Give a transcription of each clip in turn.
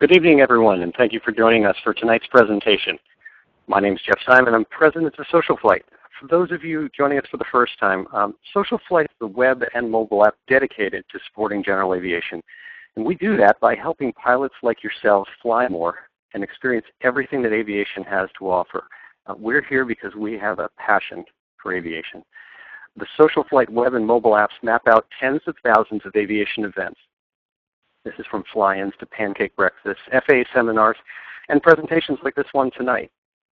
Good evening, everyone, and thank you for joining us for tonight's presentation. My name is Jeff Simon. I'm president of Social Flight. For those of you joining us for the first time, Social Flight is the web and mobile app dedicated to supporting general aviation. And we do that by helping pilots like yourselves fly more and experience everything that aviation has to offer. We're here because we have a passion for aviation. The Social Flight web and mobile apps map out tens of thousands of aviation events. This is from fly-ins to pancake breakfasts, FAA seminars, and presentations like this one tonight.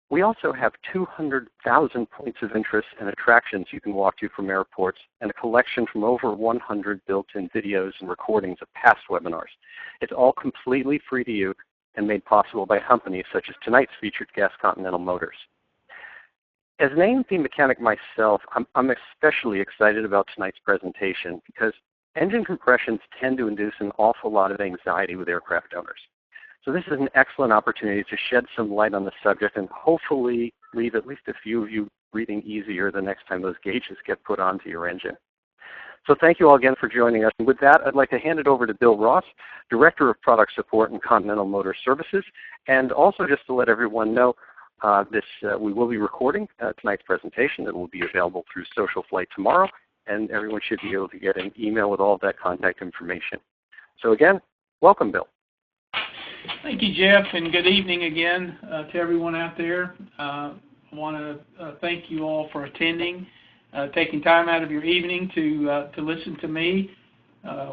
We also have 200,000 points of interest and attractions you can walk to from airports, and a collection from over 100 built-in videos and recordings of past webinars. It's all completely free to you and made possible by companies such as tonight's featured guest, Continental Motors. As an A&P mechanic myself, I'm especially excited about tonight's presentation because engine compressions tend to induce an awful lot of anxiety with aircraft owners. So this is an excellent opportunity to shed some light on the subject and hopefully leave at least a few of you breathing easier the next time those gauges get put onto your engine. So thank you all again for joining us. And with that, I'd like to hand it over to Bill Ross, Director of Product Support in Continental Motor Services. And also just to let everyone know, we will be recording tonight's presentation. It will be available through Social Flight tomorrow, and everyone should be able to get an email with all of that contact information. So again, welcome, Bill. Thank you, Jeff, and good evening again to everyone out there. I want to thank you all for attending, taking time out of your evening to listen to me.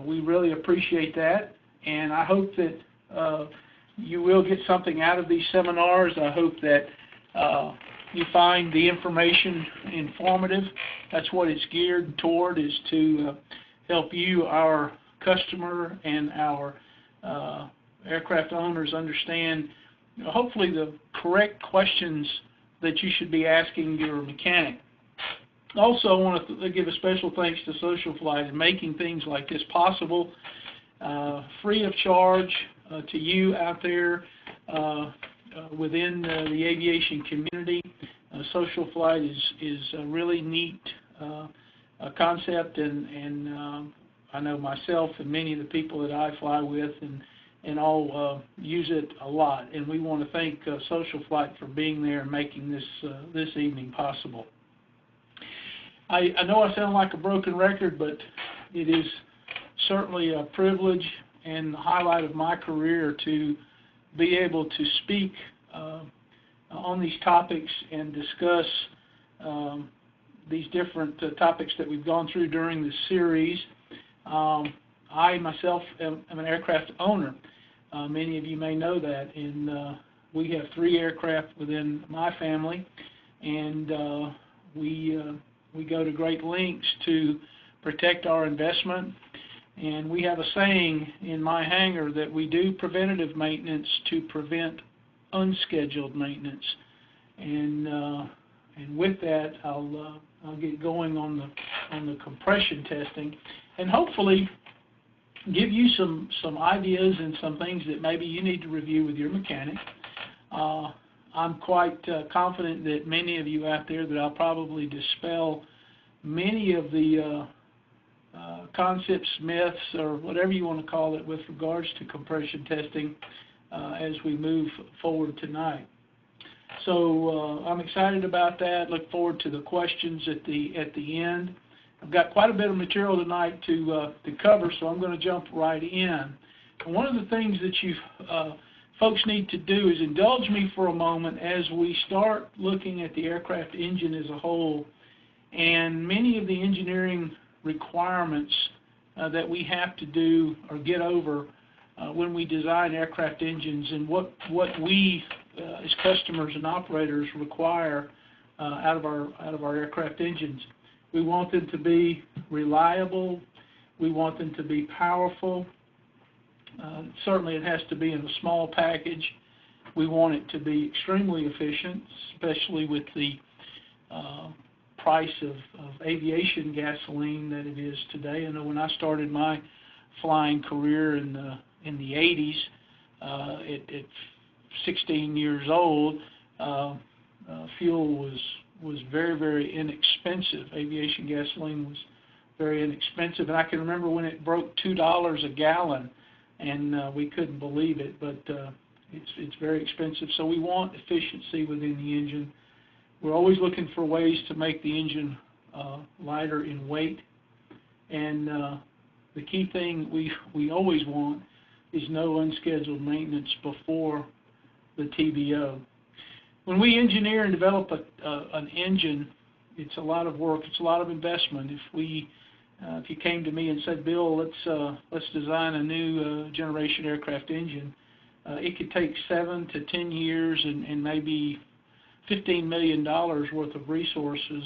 We really appreciate that, and I hope that you will get something out of these seminars. I hope that you find the information informative. That's what it's geared toward, is to help you, our customer, and our aircraft owners understand, hopefully, the correct questions that you should be asking your mechanic. Also, I want to give a special thanks to Social Flight in making things like this possible, free of charge to you out there within the aviation community. Social Flight is a really neat concept, and I know myself and many of the people that I fly with and all use it a lot. And we want to thank Social Flight for being there and making this evening possible. I know I sound like a broken record, but it is certainly a privilege and the highlight of my career to be able to speak on these topics and discuss these different topics that we've gone through during this series. I myself am an aircraft owner. Many of you may know that, and we have 3 aircraft within my family, and we go to great lengths to protect our investment. And we have a saying in my hangar that we do preventative maintenance to prevent unscheduled maintenance. And with that, I'll get going on the compression testing, and hopefully give you some ideas and some things that maybe you need to review with your mechanic. I'm quite confident that many of you out there that I'll probably dispel many of the concepts, myths, or whatever you want to call it with regards to compression testing as we move forward tonight. So I'm excited about that. Look forward to the questions at the end. I've got quite a bit of material tonight to cover, so I'm going to jump right in. And one of the things that you folks need to do is indulge me for a moment as we start looking at the aircraft engine as a whole, and many of the engineering requirements that we have to do or get over when we design aircraft engines, and what we as customers and operators require out of our aircraft engines. We want them to be reliable. We want them to be powerful. Certainly it has to be in a small package. We want it to be extremely efficient, especially with the price of aviation gasoline that it is today. I know when I started my flying career in the 80s, at 16 years old, fuel was very, very inexpensive. Aviation gasoline was very inexpensive, and I can remember when it broke $2 a gallon. and we couldn't believe it, but it's very expensive. So we want efficiency within the engine. We're always looking for ways to make the engine lighter in weight, and the key thing we always want is no unscheduled maintenance before the TBO. When we engineer and develop an engine, it's a lot of work, it's a lot of investment. If you came to me and said, Bill, let's design a new generation aircraft engine, it could take 7 to 10 years and maybe $15 million worth of resources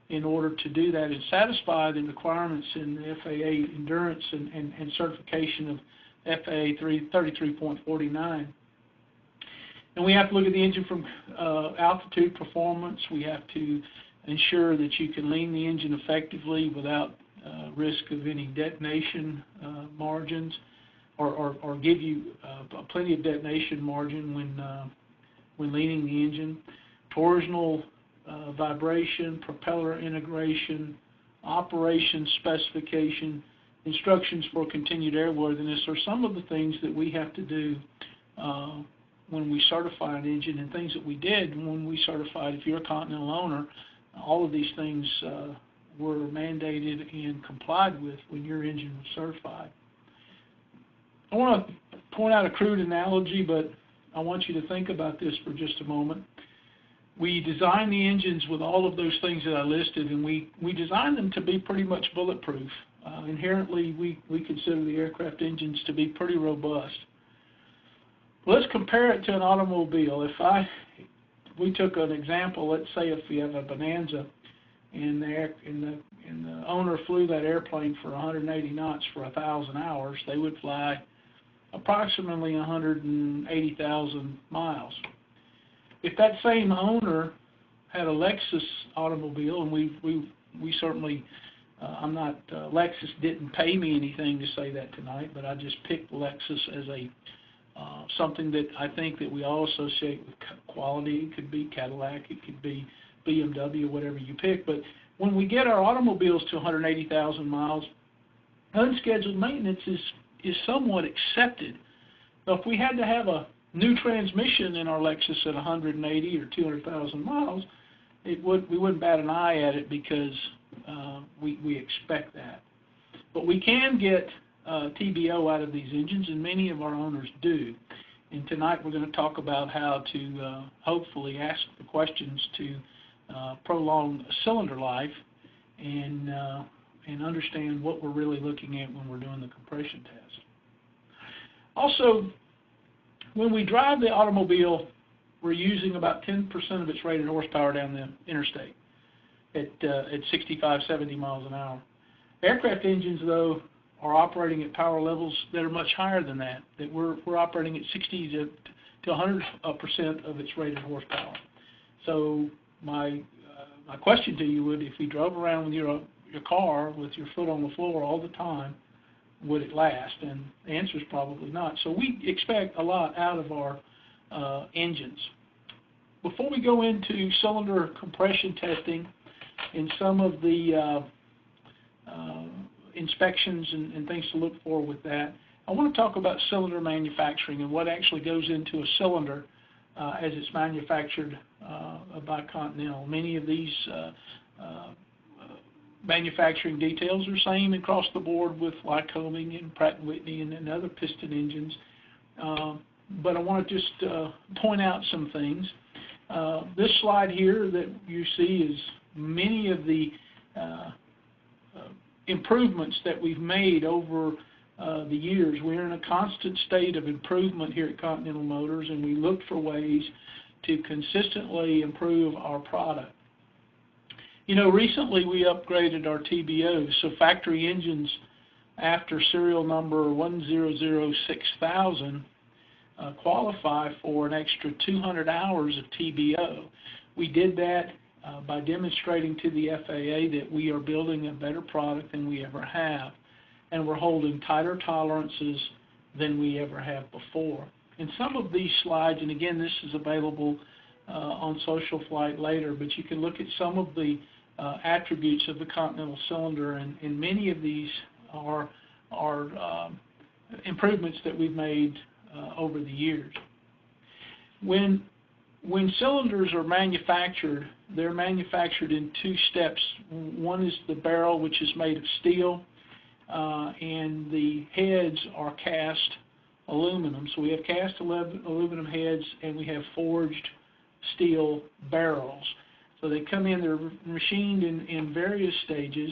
in order to do that and satisfy the requirements in the FAA endurance and certification of FAA 33.49. And we have to look at the engine from altitude performance. We have to ensure that you can lean the engine effectively without risk of any detonation margins, or give you plenty of detonation margin when leaning the engine. Torsional vibration, propeller integration, operation specification, instructions for continued airworthiness are some of the things that we have to do when we certify an engine, and things that we did when we certified. If you're a Continental owner, all of these things were mandated and complied with when your engine was certified. I want to point out a crude analogy, but I want you to think about this for just a moment. We design the engines with all of those things that I listed, and we design them to be pretty much bulletproof. Inherently, we consider the aircraft engines to be pretty robust. Let's compare it to an automobile. If we took an example, let's say if you have a Bonanza, and the owner flew that airplane for 180 knots for 1,000 hours, they would fly approximately 180,000 miles. If that same owner had a Lexus automobile, and we certainly, Lexus didn't pay me anything to say that tonight, but I just picked Lexus as a something that I think that we all associate with quality. It could be Cadillac, it could be BMW, whatever you pick. But when we get our automobiles to 180,000 miles, unscheduled maintenance is somewhat accepted. Now, if we had to have a new transmission in our Lexus at 180 or 200,000 miles, we wouldn't bat an eye at it, because we expect that. But we can get TBO out of these engines, and many of our owners do. And tonight we're going to talk about how to hopefully ask the questions to prolong cylinder life and understand what we're really looking at when we're doing the compression test. Also, when we drive the automobile, we're using about 10% of its rated horsepower down the interstate at 65, 70 miles an hour. Aircraft engines, though, are operating at power levels that are much higher than that. That we're operating at 60 to 100% of its rated horsepower. So my question to you would, if you drove around with your car with your foot on the floor all the time, would it last? And the answer is probably not. So we expect a lot out of our engines. Before we go into cylinder compression testing and some of the inspections and things to look for with that, I want to talk about cylinder manufacturing and what actually goes into a cylinder as it's manufactured by Continental. Many of these manufacturing details are same across the board with Lycoming and Pratt & Whitney and other piston engines. But I want to just point out some things. This slide here that you see is many of the improvements that we've made over the years. We're in a constant state of improvement here at Continental Motors, and we look for ways to consistently improve our product. You know, recently we upgraded our TBOs, so factory engines after serial number 1006000 qualify for an extra 200 hours of TBO. We did that by demonstrating to the FAA that we are building a better product than we ever have, and we're holding tighter tolerances than we ever have before. And some of these slides, and again this is available on Social Flight later, but you can look at some of the attributes of the Continental cylinder, and many of these are improvements that we've made over the years. When cylinders are manufactured, they're manufactured in two steps. One is the barrel, which is made of steel, and the heads are cast aluminum. So we have cast aluminum heads, and we have forged steel barrels. So they come in, they're machined in various stages.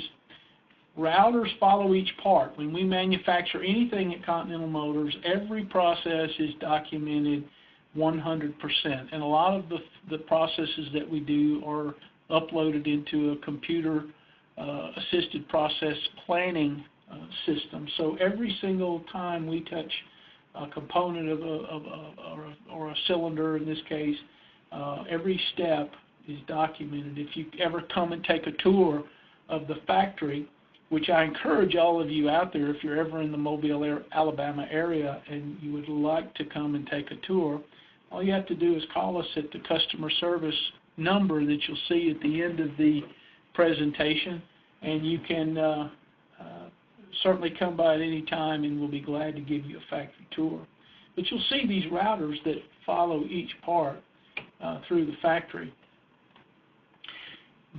Routers follow each part. When we manufacture anything at Continental Motors, every process is documented 100%. And a lot of the processes that we do are uploaded into a computer assisted process planning system. So every single time we touch a component or a cylinder in this case, every step is documented. If you ever come and take a tour of the factory, which I encourage all of you out there, if you're ever in the Mobile, Alabama area and you would like to come and take a tour, all you have to do is call us at the customer service number that you'll see at the end of the presentation, and you can certainly come by at any time and we'll be glad to give you a factory tour. But you'll see these routers that follow each part through the factory.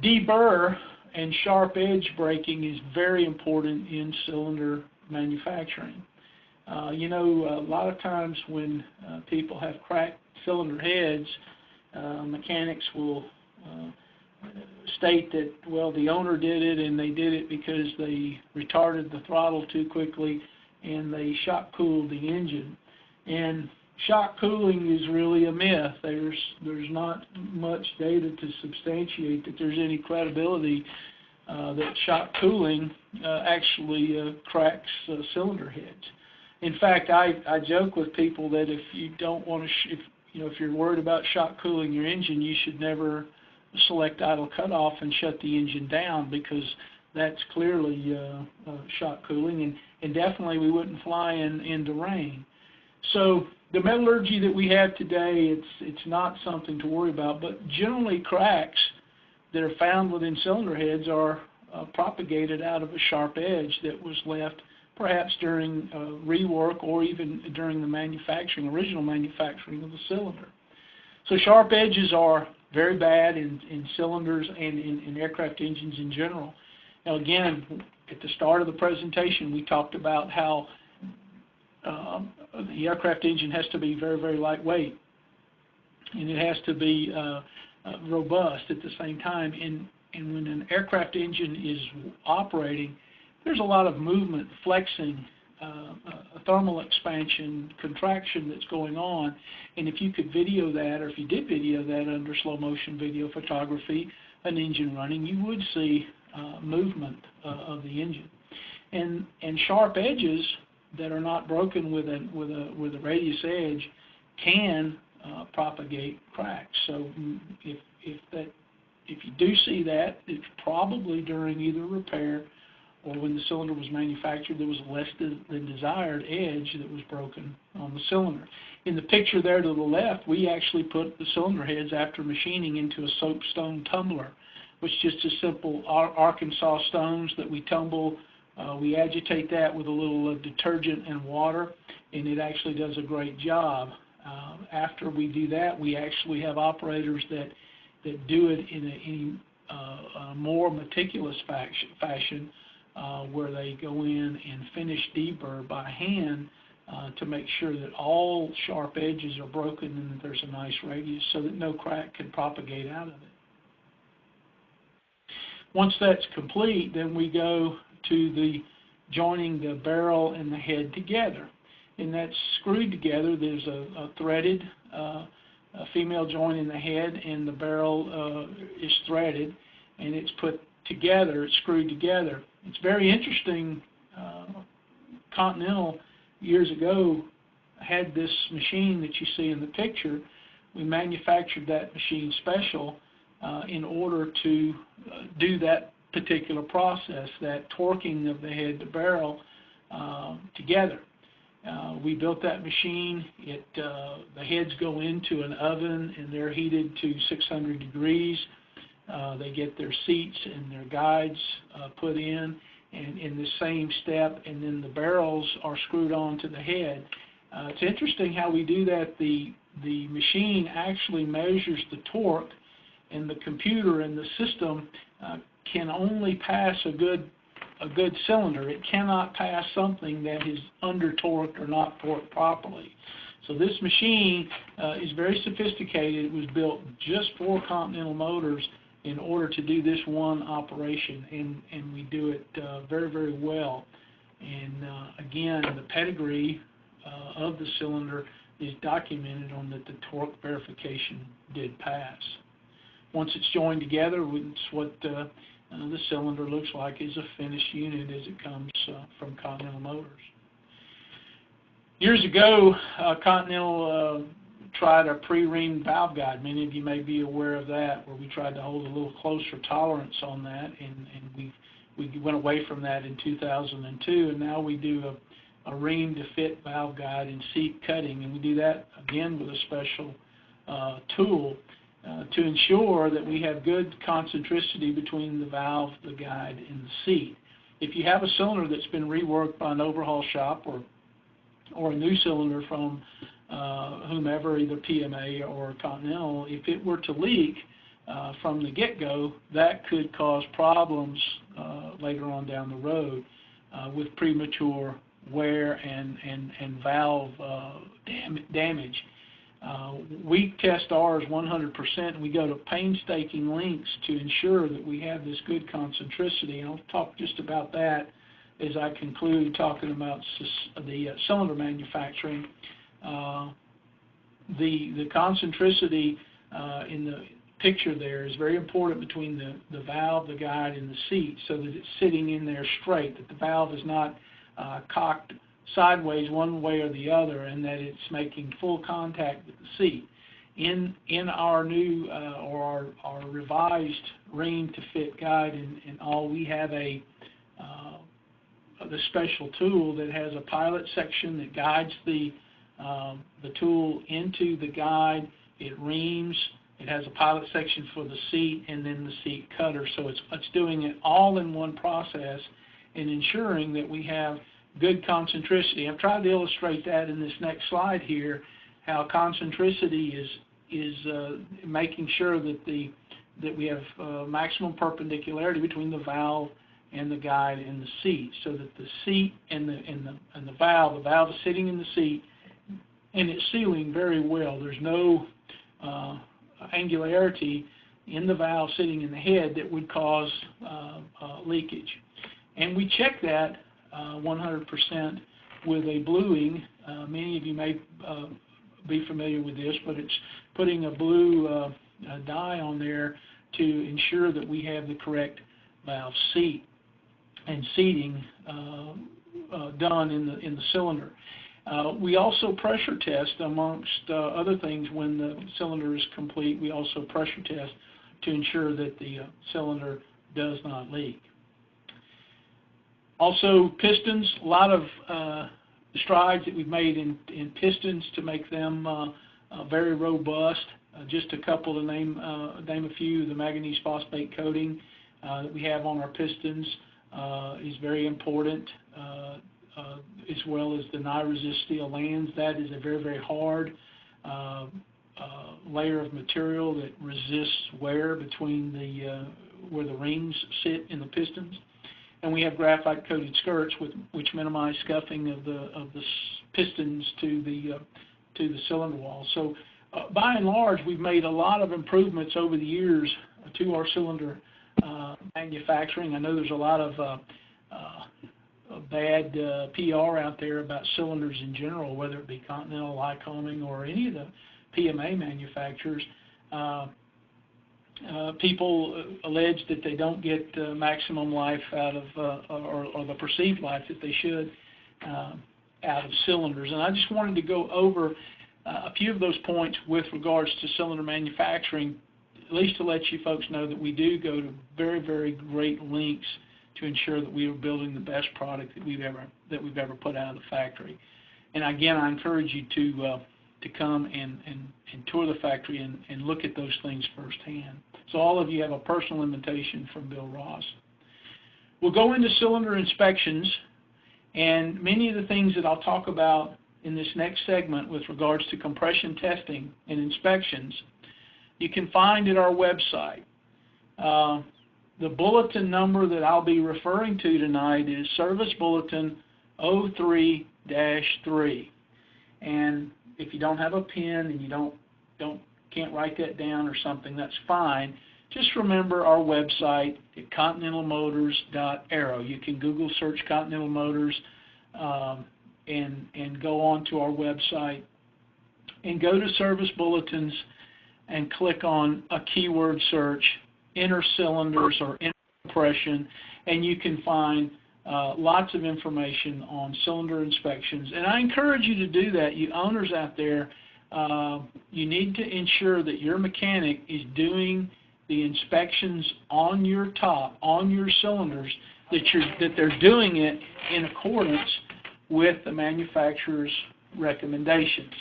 Deburr and sharp edge breaking is very important in cylinder manufacturing. You know, a lot of times when people have cracked cylinder heads, mechanics will state that, well, the owner did it and they did it because they retarded the throttle too quickly and they shock cooled the engine. And shock cooling is really a myth. There's not much data to substantiate that there's any credibility that shock cooling actually cracks cylinder heads. In fact, I joke with people that if you don't want to, if you're worried about shock cooling your engine, you should never select idle cutoff and shut the engine down, because that's clearly shock cooling, and definitely we wouldn't fly into rain. So the metallurgy that we have today, it's not something to worry about, but generally cracks that are found within cylinder heads are propagated out of a sharp edge that was left perhaps during rework or even during the original manufacturing of the cylinder. So sharp edges are very bad in cylinders and in aircraft engines in general. Now again, at the start of the presentation, we talked about how the aircraft engine has to be very, very lightweight, and it has to be robust at the same time. And when an aircraft engine is operating, there's a lot of movement, flexing, thermal expansion, contraction that's going on. And if you could video that, or if you did video that under slow motion video photography, an engine running, you would see movement of the engine. And sharp edges that are not broken with a radius edge can propagate cracks. So if you do see that, it's probably during either repair or when the cylinder was manufactured, there was less than desired edge that was broken on the cylinder. In the picture there to the left, we actually put the cylinder heads after machining into a soapstone tumbler, which is just a simple Arkansas stones that we tumble. We agitate that with a little detergent and water, and it actually does a great job. After we do that, we actually have operators that do it in a more meticulous fashion, where they go in and finish deburr by hand to make sure that all sharp edges are broken and that there's a nice radius so that no crack can propagate out of it. Once that's complete, then we go to the joining the barrel and the head together. And that's screwed together. There's a threaded a female joint in the head, and the barrel is threaded, and it's put together, it's screwed together. It's very interesting. Continental years ago had this machine that you see in the picture. We manufactured that machine special in order to do that particular process, that torquing of the head to barrel together. We built that machine. The heads go into an oven and they're heated to 600 degrees. They get their seats and their guides put in, and in the same step, and then the barrels are screwed onto the head. It's interesting how we do that. The machine actually measures the torque, and the computer and the system can only pass a good cylinder. It cannot pass something that is under torqued or not torqued properly. So this machine is very sophisticated. It was built just for Continental motors in order to do this one operation, and we do it very, very well. And again, the pedigree of the cylinder is documented on that the torque verification did pass. Once it's joined together, it's what the cylinder looks like as a finished unit as it comes from Continental motors. Years ago, Continental tried a pre-reamed valve guide. Many of you may be aware of that, where we tried to hold a little closer tolerance on that, and we went away from that in 2002, and now we do a ream to fit valve guide and seat cutting, and we do that again with a special tool to ensure that we have good concentricity between the valve, the guide, and the seat. If you have a cylinder that's been reworked by an overhaul shop or a new cylinder from whomever, either PMA or Continental, if it were to leak from the get-go, that could cause problems later on down the road with premature wear and valve damage. We test ours 100%, and we go to painstaking lengths to ensure that we have this good concentricity, and I'll talk just about that as I conclude talking about the cylinder manufacturing. The concentricity in the picture there is very important between the valve, the guide, and the seat, so that it's sitting in there straight, that the valve is not cocked sideways one way or the other, and that it's making full contact with the seat. In our new or our revised ream to fit guide and all, we have the special tool that has a pilot section that guides the tool into the guide. It reams. It has a pilot section for the seat, and then the seat cutter. So it's doing it all in one process and ensuring that we have good concentricity. I've tried to illustrate that in this next slide here, how concentricity is making sure that we have maximum perpendicularity between the valve and the guide and the seat, so that the seat and the valve is sitting in the seat, and it's sealing very well. There's no angularity in the valve sitting in the head that would cause leakage. And we check that 100% with a bluing. Many of you may be familiar with this, but it's putting a blue dye on there to ensure that we have the correct valve seat and seating done in the cylinder. We also pressure test, amongst other things, when the cylinder is complete. We also pressure test to ensure that the cylinder does not leak. Also, pistons, a lot of strides that we've made in pistons to make them very robust. Just a couple to name a few. The manganese phosphate coating that we have on our pistons is very important, as well as the ni-resist steel lands. That is a very, very hard layer of material that resists wear between where the rings sit in the pistons. And we have graphite coated skirts which minimize scuffing of the pistons to the cylinder wall. So by and large, we've made a lot of improvements over the years to our cylinder manufacturing. I know there's a lot of bad PR out there about cylinders in general, whether it be Continental, Lycoming, or any of the PMA manufacturers. People allege that they don't get maximum life out of, or the perceived life that they should, out of cylinders. And I just wanted to go over a few of those points with regards to cylinder manufacturing, at least to let you folks know that we do go to very, very great lengths to ensure that we are building the best product that we've ever put out of the factory. And again, I encourage you to come and tour the factory and look at those things firsthand. So all of you have a personal invitation from Bill Ross. We'll go into cylinder inspections, and many of the things that I'll talk about in this next segment with regards to compression testing and inspections, you can find at our website. The bulletin number that I'll be referring to tonight is Service Bulletin 03-3. And if you don't have a pen and you can't write that down or something, that's fine. Just remember our website at continentalmotors.aero. You can Google search Continental Motors and go on to our website and go to Service Bulletins and click on a keyword search, inner cylinders or inner compression, and you can find lots of information on cylinder inspections. And I encourage you to do that. You owners out there, you need to ensure that your mechanic is doing the inspections on your top, on your cylinders, that they're doing it in accordance with the manufacturer's recommendations.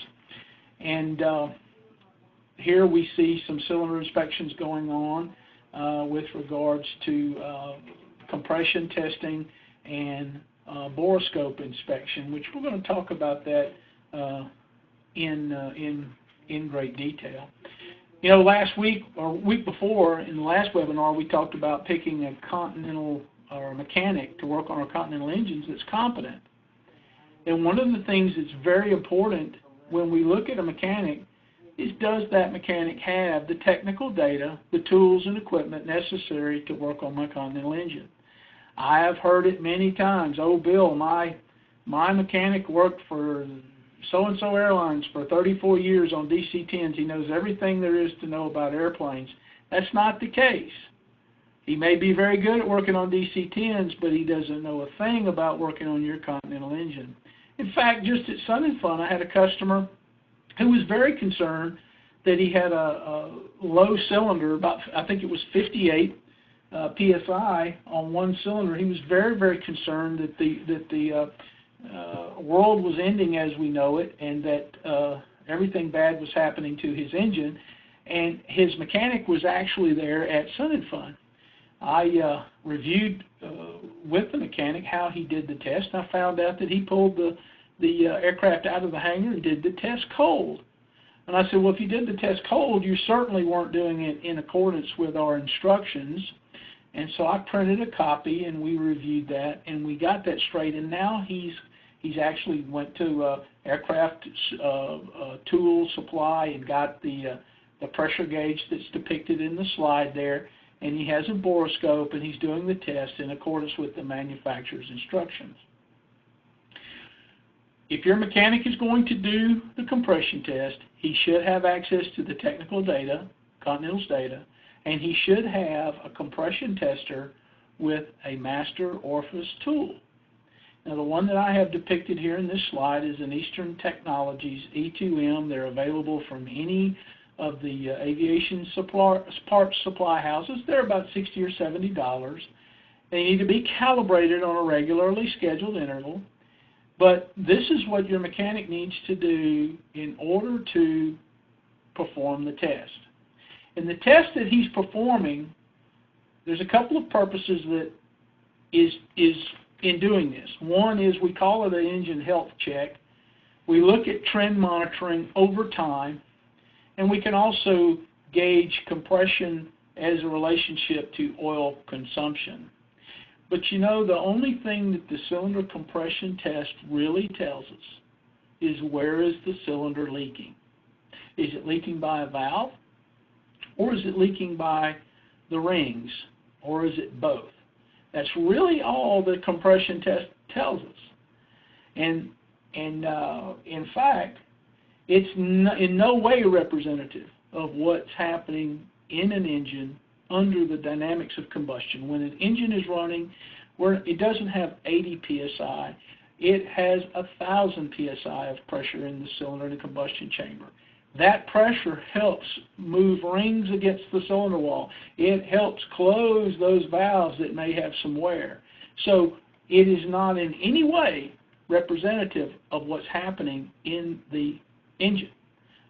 And here we see some cylinder inspections going on with regards to compression testing and borescope inspection, which we're going to talk about that in great detail. You know, last week or week before, in the last webinar, we talked about picking a Continental or a mechanic to work on our Continental engines that's competent. And one of the things that's very important when we look at a mechanic is, does that mechanic have the technical data, the tools and equipment necessary to work on my Continental engine? I have heard it many times. Oh, Bill, my mechanic worked for so-and-so Airlines for 34 years on DC-10s. He knows everything there is to know about airplanes. That's not the case. He may be very good at working on DC-10s, but he doesn't know a thing about working on your Continental engine. In fact, just at Sun and Fun, I had a customer who was very concerned that he had a low cylinder, about, I think it was 58 PSI on one cylinder. He was very, very concerned that the world was ending as we know it, and that everything bad was happening to his engine. And his mechanic was actually there at Sun and Fun. I reviewed with the mechanic how he did the test, and I found out that he pulled the aircraft out of the hangar and did the test cold. And I said, well, if you did the test cold, you certainly weren't doing it in accordance with our instructions. And so I printed a copy, and we reviewed that, and we got that straight. And now he's actually went to aircraft tool supply and got the pressure gauge that's depicted in the slide there, and he has a borescope, and he's doing the test in accordance with the manufacturer's instructions. If your mechanic is going to do the compression test, he should have access to the technical data, Continental's data, and he should have a compression tester with a master Orifice tool. Now, the one that I have depicted here in this slide is an Eastern Technologies E2M. They're available from any of the aviation parts supply houses. They're about $60 or $70. They need to be calibrated on a regularly scheduled interval. But this is what your mechanic needs to do in order to perform the test. In the test that he's performing, there's a couple of purposes that is in doing this. One is we call it an engine health check. We look at trend monitoring over time, and we can also gauge compression as a relationship to oil consumption. But you know, the only thing that the cylinder compression test really tells us is, where is the cylinder leaking? Is it leaking by a valve? Or is it leaking by the rings? Or is it both? That's really all the compression test tells us. And in fact, it's in no way representative of what's happening in an engine under the dynamics of combustion. When an engine is running, where it doesn't have 80 psi, it has 1,000 psi of pressure in the cylinder in the combustion chamber. That pressure helps move rings against the cylinder wall. It helps close those valves that may have some wear. So it is not in any way representative of what's happening in the engine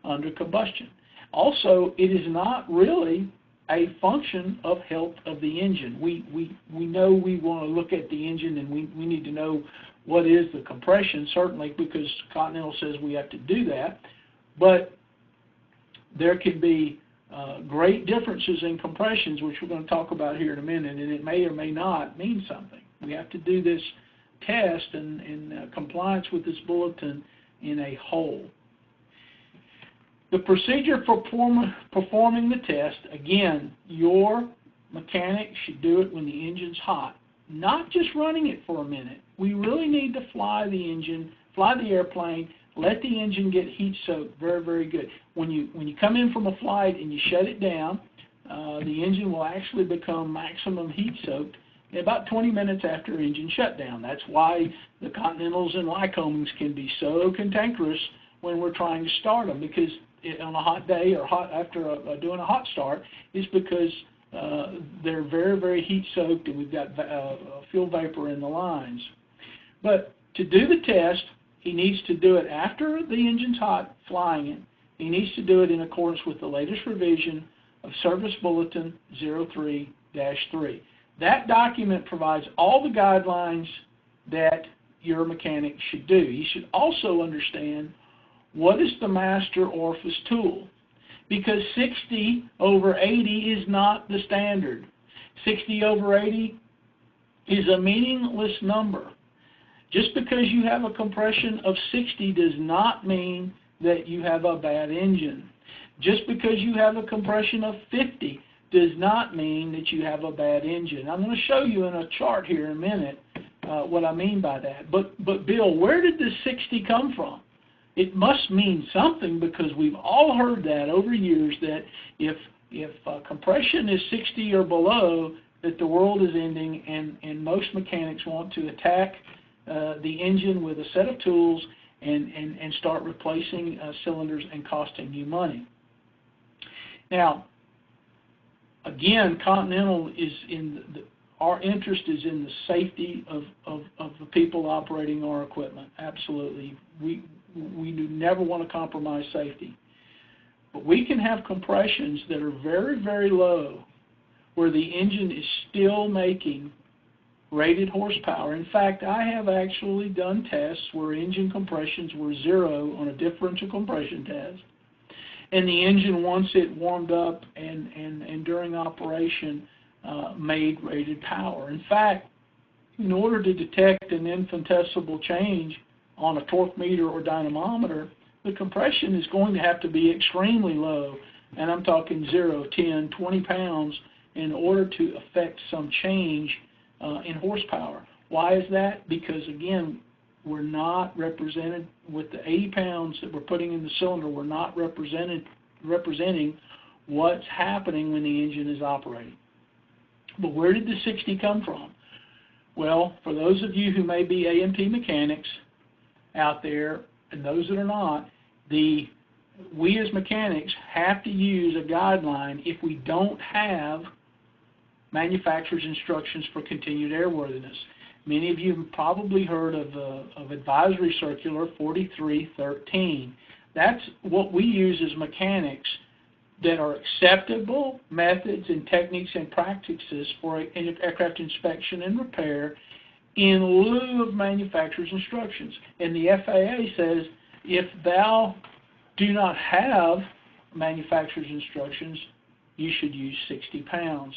under combustion. Also, it is not really a function of health of the engine. We know we want to look at the engine, and we need to know what is the compression, certainly, because Continental says we have to do that. But there can be great differences in compressions, which we're going to talk about here in a minute, and it may or may not mean something. We have to do this test in compliance with this bulletin in a whole. The procedure for performing the test, again, your mechanic should do it when the engine's hot, not just running it for a minute. We really need to fly the engine, fly the airplane, let the engine get heat soaked very, very good. When you come in from a flight and you shut it down, the engine will actually become maximum heat soaked in about 20 minutes after engine shutdown. That's why the Continentals and Lycomings can be so cantankerous when we're trying to start them, because on a hot day or after doing a hot start, is because they're very, very heat soaked, and we've got fuel vapor in the lines. But to do the test, he needs to do it after the engine's hot, flying it. He needs to do it in accordance with the latest revision of Service Bulletin 03-3. That document provides all the guidelines that your mechanic should do. He should also understand what is the master orifice tool, because 60 over 80 is not the standard. 60 over 80 is a meaningless number. Just because you have a compression of 60 does not mean that you have a bad engine. Just because you have a compression of 50 does not mean that you have a bad engine. I'm going to show you in a chart here in a minute what I mean by that. But Bill, where did this 60 come from? It must mean something, because we've all heard that over years, that if compression is 60 or below, that the world is ending, and most mechanics want to attack the engine with a set of tools and start replacing cylinders and costing you money. Now, again, Continental is our interest is in the safety of the people operating our equipment. Absolutely. We do never want to compromise safety. But we can have compressions that are very, very low, where the engine is still making rated horsepower. In fact, I have actually done tests where engine compressions were 0 on a differential compression test, and the engine, once it warmed up and during operation, made rated power. In fact, in order to detect an infinitesimal change on a torque meter or dynamometer, the compression is going to have to be extremely low, and I'm talking 0, 10, 20 pounds, in order to affect some change in horsepower. Why is that? Because, again, we're not represented with the 80 pounds that we're putting in the cylinder. We're not representing what's happening when the engine is operating. But where did the 60 come from? Well, for those of you who may be A&P mechanics out there, and those that are not, we as mechanics have to use a guideline if we don't have manufacturer's instructions for continued airworthiness. Many of you have probably heard of Advisory Circular 4313. That's what we use as mechanics, that are acceptable methods and techniques and practices for aircraft inspection and repair in lieu of manufacturer's instructions. And the FAA says if thou do not have manufacturer's instructions, you should use 60 pounds.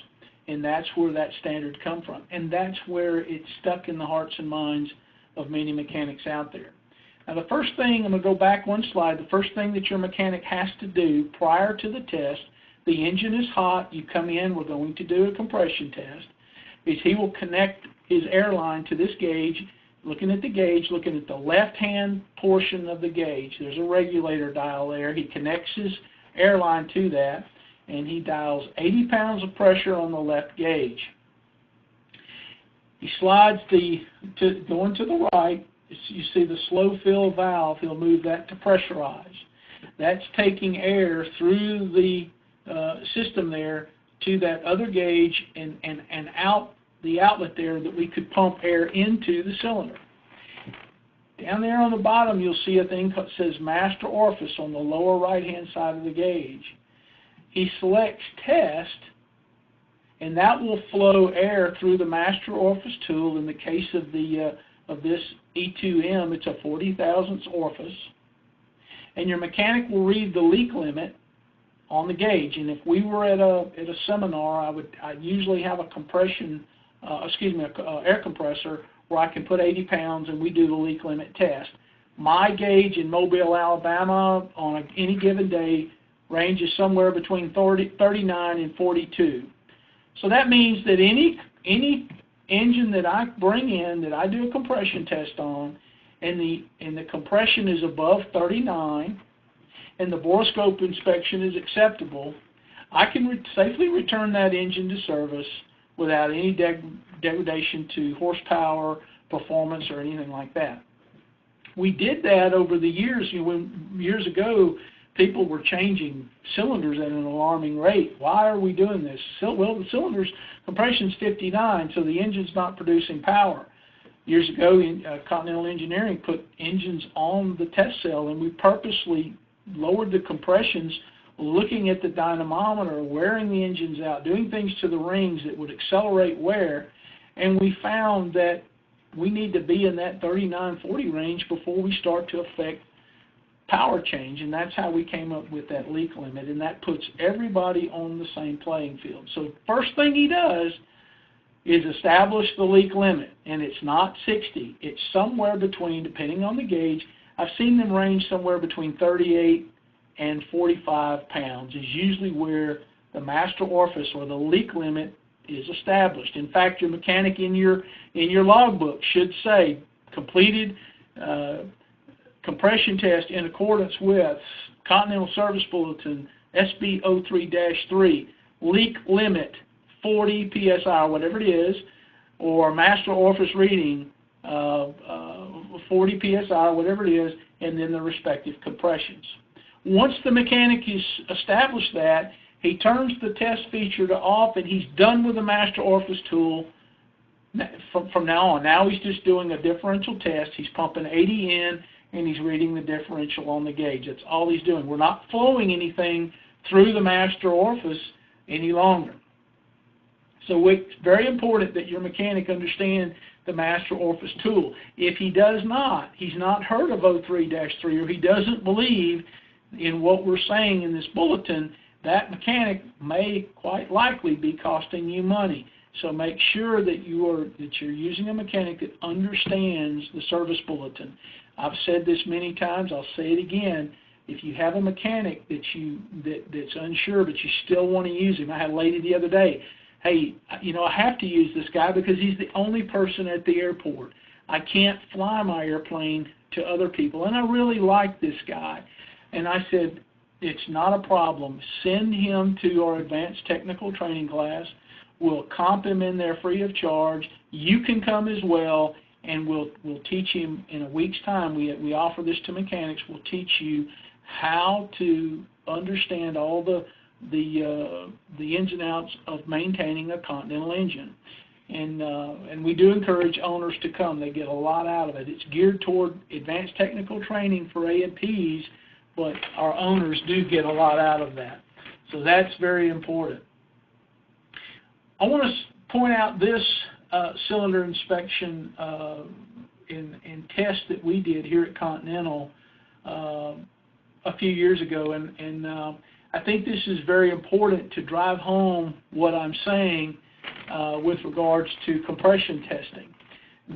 And that's where that standard comes from. And that's where it's stuck in the hearts and minds of many mechanics out there. Now, the first thing, I'm going to go back one slide, the first thing that your mechanic has to do prior to the test, the engine is hot, you come in, we're going to do a compression test, is he will connect his airline to this gauge, looking at the gauge, looking at the left-hand portion of the gauge. There's a regulator dial there. He connects his airline to that, and he dials 80 pounds of pressure on the left gauge. He slides going to the right. You see the slow fill valve, he'll move that to pressurize. That's taking air through the system there to that other gauge and out the outlet there that we could pump air into the cylinder. Down there on the bottom you'll see a thing that says Master Orifice on the lower right hand side of the gauge. He selects Test and that will flow air through the master orifice tool. In the case of this E2M, it's a 40 thousandths orifice, and your mechanic will read the leak limit on the gauge. And if we were at a seminar, I'd usually have a air compressor where I can put 80 pounds and we do the leak limit test. My gauge in Mobile, Alabama on any given day ranges somewhere between 39 and 42. So that means that any engine that I bring in that I do a compression test on, and the compression is above 39, and the Borescope inspection is acceptable, I can safely return that engine to service without any degradation to horsepower, performance, or anything like that. We did that over the years. Years ago, people were changing cylinders at an alarming rate. Why are we doing this? Well, the cylinder's compression's 59, so the engine's not producing power. Years ago, Continental Engineering put engines on the test cell, and we purposely lowered the compressions, looking at the dynamometer, wearing the engines out, doing things to the rings that would accelerate wear, and we found that we need to be in that 39-40 range before we start to affect power change, and that's how we came up with that leak limit, and that puts everybody on the same playing field. So first thing he does is establish the leak limit, and it's not 60. It's somewhere between, depending on the gauge, I've seen them range somewhere between 38 and 45 pounds is usually where the master orifice or the leak limit is established. In fact, your mechanic in your logbook should say completed compression test in accordance with Continental Service Bulletin SB 03-3, leak limit 40 psi, whatever it is, or master orifice reading 40 psi, whatever it is, and then the respective compressions. Once the mechanic has established that, he turns the test feature to off, and he's done with the master orifice tool from now on. Now he's just doing a differential test. He's pumping 80 in, and he's reading the differential on the gauge. That's all he's doing. We're not flowing anything through the master orifice any longer. So it's very important that your mechanic understand the master orifice tool. If he does not, he's not heard of 03-3, or he doesn't believe in what we're saying in this bulletin, that mechanic may quite likely be costing you money. So make sure that you're using a mechanic that understands the service bulletin. I've said this many times, I'll say it again. If you have a mechanic that's unsure but you still want to use him, I had a lady the other day, hey, I have to use this guy because he's the only person at the airport. I can't fly my airplane to other people, and I really like this guy. And I said, it's not a problem. Send him to our advanced technical training class. We'll comp him in there free of charge. You can come as well, and we'll teach him in a week's time. We offer this to mechanics. We'll teach you how to understand all the ins and outs of maintaining a Continental engine. And we do encourage owners to come. They get a lot out of it. It's geared toward advanced technical training for A&Ps, but our owners do get a lot out of that. So that's very important. I want to point out this cylinder inspection and test that we did here at Continental a few years ago, and I think this is very important to drive home what I'm saying with regards to compression testing.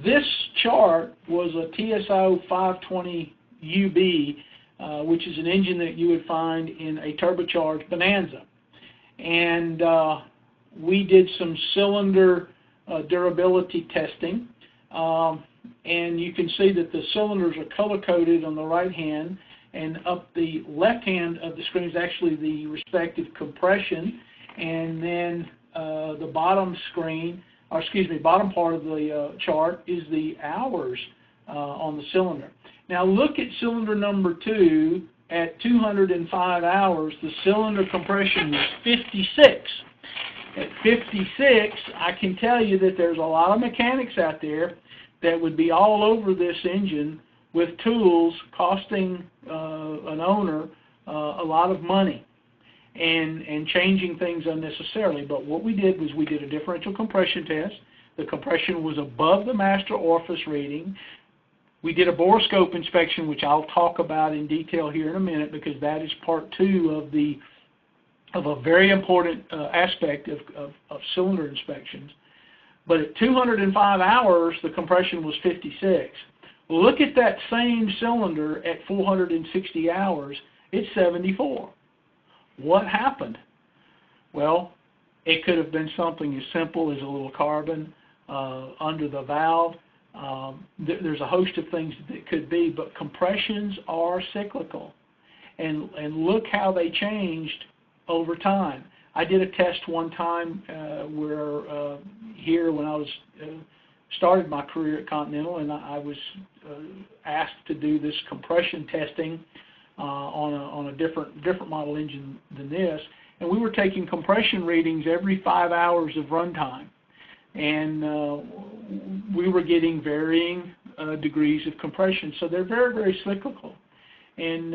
This chart was a TSO 520 UB, which is an engine that you would find in a turbocharged Bonanza. And we did some cylinder durability testing, and you can see that the cylinders are color-coded on the right hand, and up the left hand of the screen is actually the respective compression, and then the bottom screen, or excuse me, bottom part of the chart is the hours on the cylinder. Now look at cylinder number 2 at 205 hours. The cylinder compression was 56. At 56, I can tell you that there's a lot of mechanics out there that would be all over this engine with tools costing an owner a lot of money. and changing things unnecessarily. But what we did was we did a differential compression test. The compression was above the master orifice reading. We did a borescope inspection, which I'll talk about in detail here in a minute, because that is part 2 of a very important aspect of cylinder inspections. But at 205 hours, the compression was 56. Look at that same cylinder at 460 hours, it's 74. What happened? Well, it could have been something as simple as a little carbon under the valve. There's a host of things that it could be, but compressions are cyclical. And look how they changed over time. I did a test one time where here when I was started my career at Continental, and I was asked to do this compression testing on a different model engine than this, and we were taking compression readings every 5 hours of runtime, and we were getting varying degrees of compression. So they're very, very cyclical. And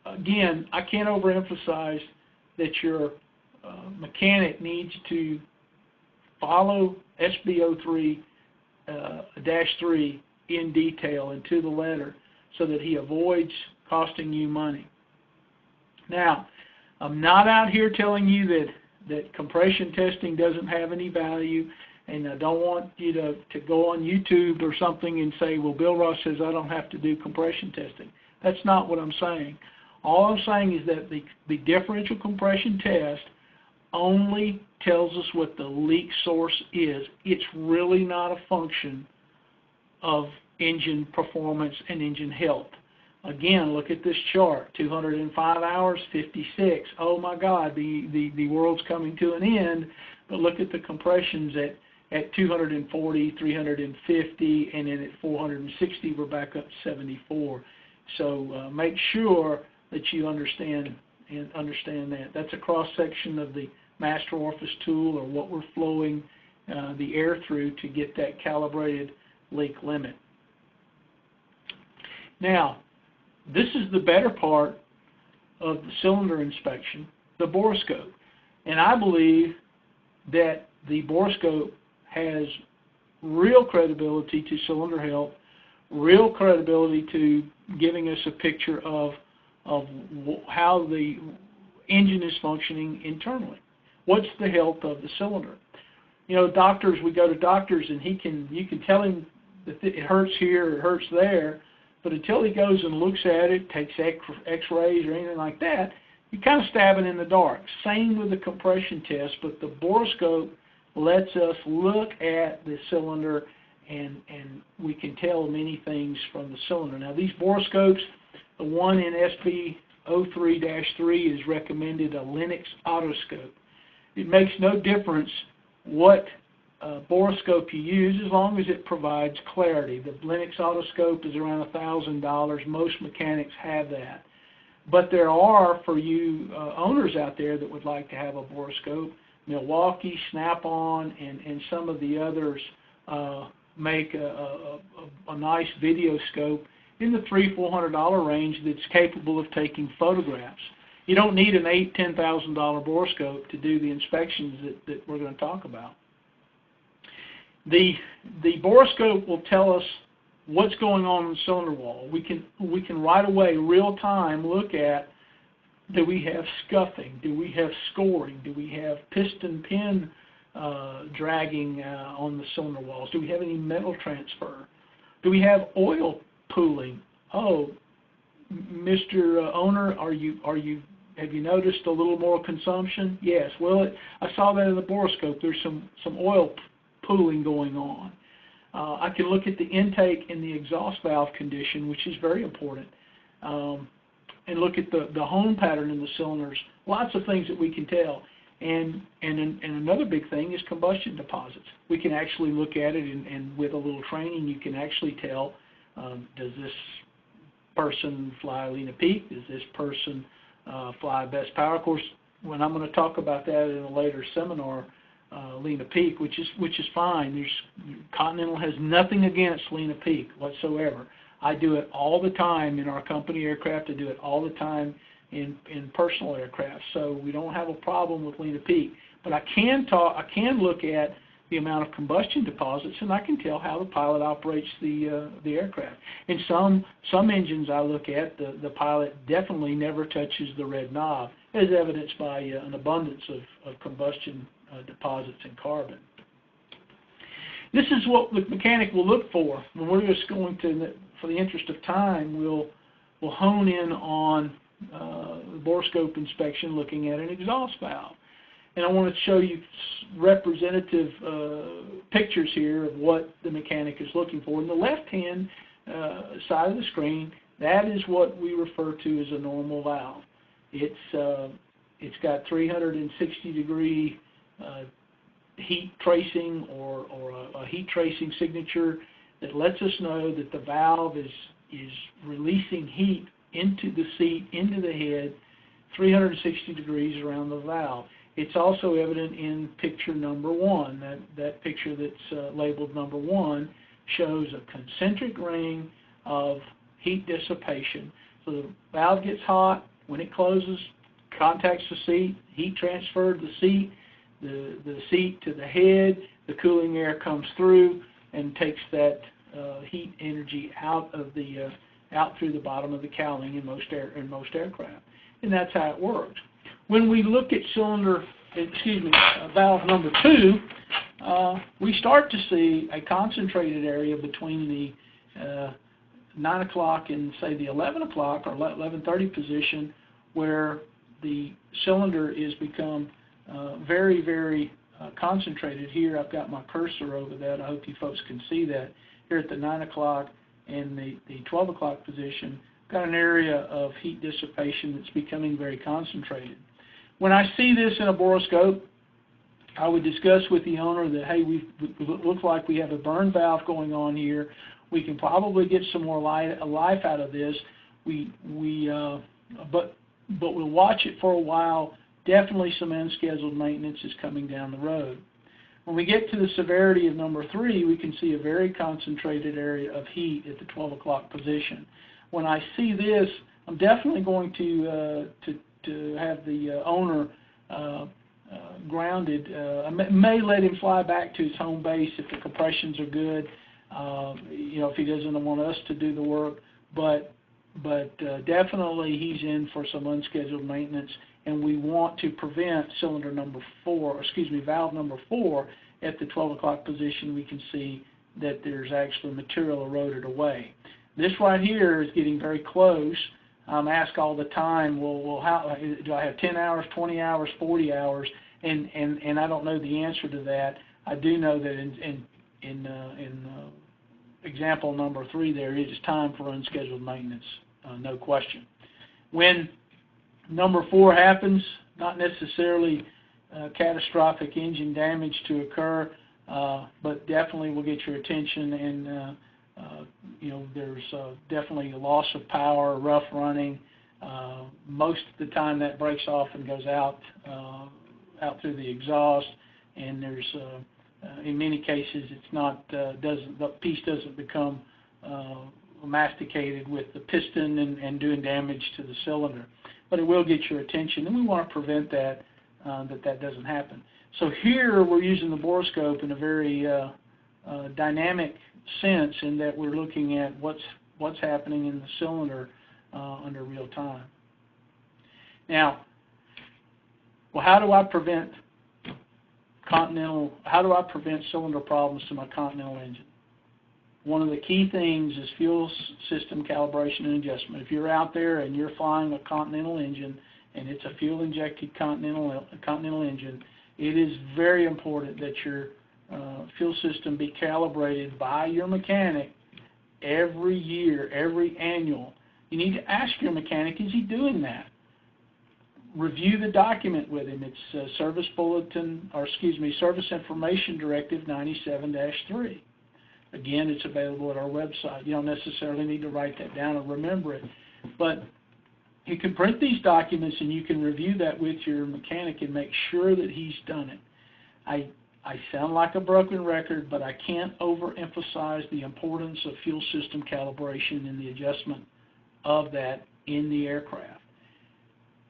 again, I can't overemphasize that your mechanic needs to follow SB03-3 in detail and to the letter so that he avoids costing you money. Now, I'm not out here telling you that compression testing doesn't have any value, and I don't want you to go on YouTube or something and say, well, Bill Ross says I don't have to do compression testing. That's not what I'm saying. All I'm saying is that the differential compression test only tells us what the leak source is. It's really not a function of engine performance and engine health. Again, look at this chart, 205 hours, 56. Oh my God, the world's coming to an end, but look at the compressions at 240, 350, and then at 460, we're back up to 74. So make sure that you understand that. That's a cross-section of the master orifice tool, or what we're flowing the air through to get that calibrated leak limit. Now, this is the better part of the cylinder inspection, the borescope. And I believe that the borescope has real credibility to cylinder health, real credibility to giving us a picture of how the engine is functioning internally. What's the health of the cylinder? You know, doctors, we go to doctors and you can tell him that it hurts here, it hurts there, but until he goes and looks at it, takes x-rays or anything like that, you're kind of stabbing in the dark. Same with the compression test, but the borescope lets us look at the cylinder and we can tell many things from the cylinder. Now these borescopes, the one in SB03-3 is recommended a Linux autoscope. It makes no difference what borescope you use as long as it provides clarity. The Linux autoscope is around $1,000. Most mechanics have that. But there are, for you owners out there that would like to have a borescope, Milwaukee, Snap-on, and some of the others make a nice video scope in the $300–400 range that's capable of taking photographs. You don't need an $8–10,000 borescope to do the inspections that we're going to talk about. The borescope will tell us what's going on in the cylinder wall. We can right away, real time, look at, do we have scuffing? Do we have scoring? Do we have piston pin dragging on the cylinder walls? Do we have any metal transfer? Do we have oil pooling? Oh, Mr. Owner, have you noticed a little more consumption? Yes. Well, I saw that in the borescope. There's some oil pooling going on. I can look at the intake and the exhaust valve condition, which is very important, and look at the hone pattern in the cylinders. Lots of things that we can tell. And another big thing is combustion deposits. We can actually look at it, and with a little training, you can actually tell, does this person fly Lena Peak? Does this person fly best power? Of course, when I'm going to talk about that in a later seminar, Lena Peak, which is fine. Continental has nothing against Lena Peak whatsoever. I do it all the time in our company aircraft. I do it all the time in personal aircraft, so we don't have a problem with Lena Peak. But I can look at the amount of combustion deposits, and I can tell how the pilot operates the aircraft. In some engines I look at, the pilot definitely never touches the red knob, as evidenced by an abundance of combustion deposits in carbon. This is what the mechanic will look for. And we're just going to, for the interest of time, we'll hone in on the borescope inspection looking at an exhaust valve. And I want to show you representative pictures here of what the mechanic is looking for. In the left-hand side of the screen, that is what we refer to as a normal valve. It's got 360-degree heat tracing or a heat tracing signature that lets us know that the valve is releasing heat into the seat, into the head, 360 degrees around the valve. It's also evident in picture number 1. That picture that's labeled number 1 shows a concentric ring of heat dissipation. So the valve gets hot. When it closes, contacts the seat, heat transferred the seat to the head, the cooling air comes through and takes that heat energy out through the bottom of the cowling in most aircraft. And that's how it works. When we look at valve number 2, we start to see a concentrated area between the 9 o'clock and, say, the 11 o'clock or 11:30 position, where the cylinder is become very, very concentrated. Here I've got my cursor over that. I hope you folks can see that. Here at the 9 o'clock and the 12 o'clock position, got an area of heat dissipation that's becoming very concentrated. When I see this in a borescope, I would discuss with the owner that, hey, it looks like we have a burn valve going on here. We can probably get some more life out of this. But we'll watch it for a while. Definitely some unscheduled maintenance is coming down the road. When we get to the severity of number 3, we can see a very concentrated area of heat at the 12 o'clock position. When I see this, I'm definitely going to have the owner grounded. I may let him fly back to his home base if the compressions are good. If he doesn't want us to do the work, but definitely he's in for some unscheduled maintenance, and we want to prevent valve number 4 at the 12 o'clock position. We can see that there's actually material eroded away. This right here is getting very close. I'm asked all the time, well, how do I have 10 hours, 20 hours, 40 hours? And I don't know the answer to that. I do know that in example number 3 there, it is time for unscheduled maintenance, no question. When number 4 happens, not necessarily catastrophic engine damage to occur, but definitely will get your attention, and there's definitely a loss of power, rough running. Most of the time that breaks off and goes out through the exhaust, and there's in many cases it's not the piece doesn't become masticated with the piston and doing damage to the cylinder, but it will get your attention, and we want to prevent that doesn't happen. So here we're using the borescope in a very dynamic sense, in that we're looking at what's happening in the cylinder under real time. Now, how do I prevent cylinder problems to my Continental engine? One of the key things is fuel system calibration and adjustment. If you're out there and you're flying a Continental engine and it's a fuel-injected Continental engine, it is very important that your fuel system be calibrated by your mechanic every year, every annual. You need to ask your mechanic, is he doing that? Review the document with him. It's Service Information Directive 97-3. Again, it's available at our website. You don't necessarily need to write that down or remember it, but you can print these documents and you can review that with your mechanic and make sure that he's done it. I sound like a broken record, but I can't overemphasize the importance of fuel system calibration and the adjustment of that in the aircraft.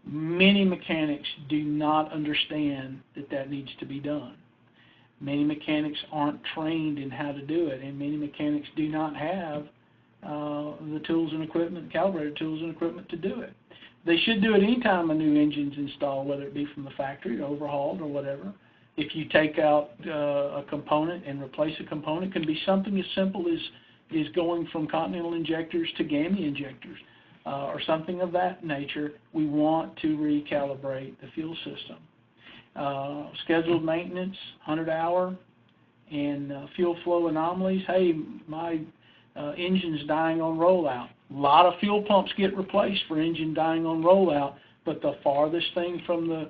Many mechanics do not understand that that needs to be done. Many mechanics aren't trained in how to do it, and many mechanics do not have the tools and equipment, calibrated tools and equipment to do it. They should do it anytime a new engine's installed, whether it be from the factory or overhauled or whatever. If you take out a component and replace a component, it can be something as simple as going from Continental injectors to GAMI injectors or something of that nature. We want to recalibrate the fuel system. Scheduled maintenance, 100-hour, and fuel flow anomalies. Hey, my engine's dying on rollout. A lot of fuel pumps get replaced for engine dying on rollout, but the farthest thing from the